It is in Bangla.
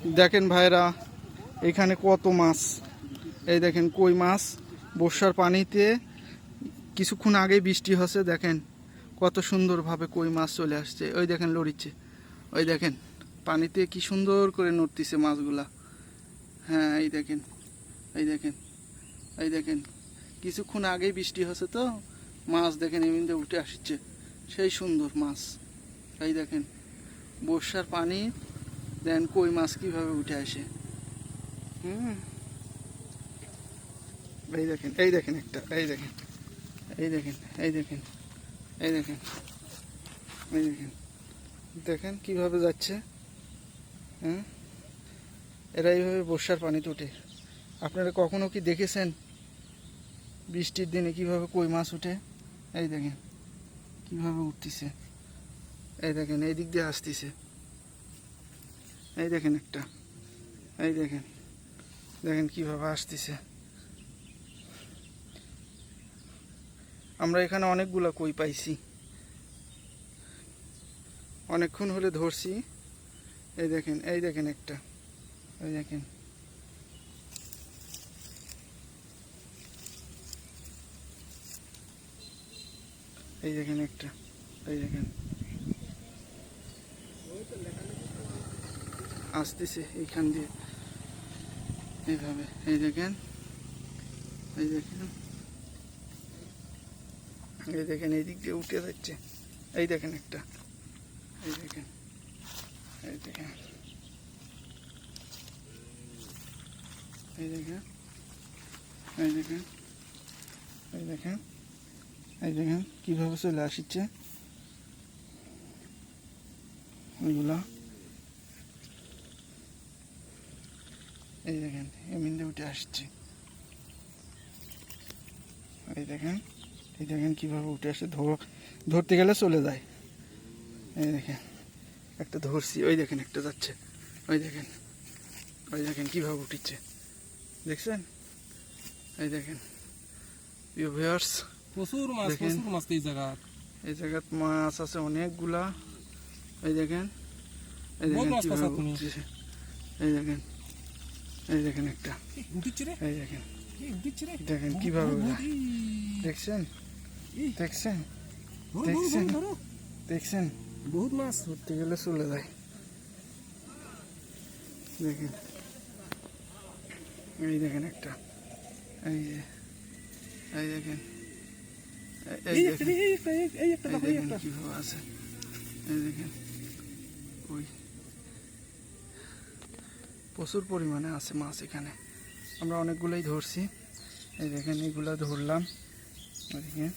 দেখেন ভাইরা, এখানে কত মাছ। এই দেখেন কই মাছ বর্ষার পানিতে কিছুক্ষণ আগে বৃষ্টি হচ্ছে, দেখেন কত সুন্দরভাবে কই মাছ চলে আসছে। ওই দেখেন লড়িচ্ছে, ওই দেখেন পানিতে কি সুন্দর করে নড়তিছে মাছগুলা। হ্যাঁ এই দেখেন, এই দেখেন, এই দেখেন কিছুক্ষণ আগেই বৃষ্টি হচ্ছে তো মাছ দেখেন এমনিতে উঠে আসছে, সেই সুন্দর মাছ। এই দেখেন বর্ষার পানি দেন কই মাছ কিভাবে উঠে আসে। এই দেখেন, এই দেখেন একটা, এই দেখেন, এই দেখেন, এই দেখেন, এই দেখেন, এই দেখেন, দেখেন কিভাবে যাচ্ছে। হ্যাঁ, এরা এইভাবে বর্ষার পানিতে উঠে। আপনারা কখনো কি দেখেছেন বৃষ্টির দিনে কিভাবে কই মাছ উঠে? এই দেখেন কিভাবে উঠতেছে, এই দেখেন এই দিক দিয়ে আসতেছে, এই দেখেন একটা, এই দেখেন, দেখেন কিভাবে আসতেছে। আমরা এখানে অনেকগুলা কই পাইছি, অনেকক্ষণ হলে ধরছি। এই দেখেন, এই দেখেন একটা, এই দেখেন, এই দেখেন একটা, এই দেখেন আসতেছে এইখান দিয়ে এইভাবে, এই দেখেন, এই দেখেন, এই দেখেন এই দিক দিয়ে উঠে যাচ্ছে। এই দেখেন একটা, এই দেখেন, এই দেখেন, এই দেখেন, এই দেখেন, এই দেখেন, এই দেখেন কিভাবে চলে আসছে ওইগুলা। এই দেখেন এমনিতে উঠে আসছে, এই দেখেন, এই দেখেন কিভাবে উঠে আসে, ধরতে গেলে চলে যায়। এই দেখেন একটা ধরছি, ওই দেখেন একটা যাচ্ছে, ওই দেখেন, ওই দেখেন কিভাবে উঠিচ্ছে, দেখছেন? এই দেখেন প্রিয় ভিউয়ার্স, প্রচুর মাছ, প্রচুর মাছ এই জায়গা। এই জায়গাত মাছ আছে অনেকগুলা। এই দেখেন, এই দেখেন কিভাবে উঠছে, এই দেখেন, এই দেখেন একটা, এই দেখেন, দেখেন কিভাবে, দেখছেন, দেখছেন, দেখছেন, দেখছেন বহুত মাছ ধরতে গেলে চলে যায়। দেখেন, এই দেখেন একটা, এই যে, এই দেখেন, এই দেখেন, এই দেখেন কিভাবে আছে, এই দেখেন ওই প্রচুর পরিমাণে আছে মাছ এখানে। আমরা অনেকগুলোই ধরছি, এই দেখেন এইগুলা ধরলাম, দেখেন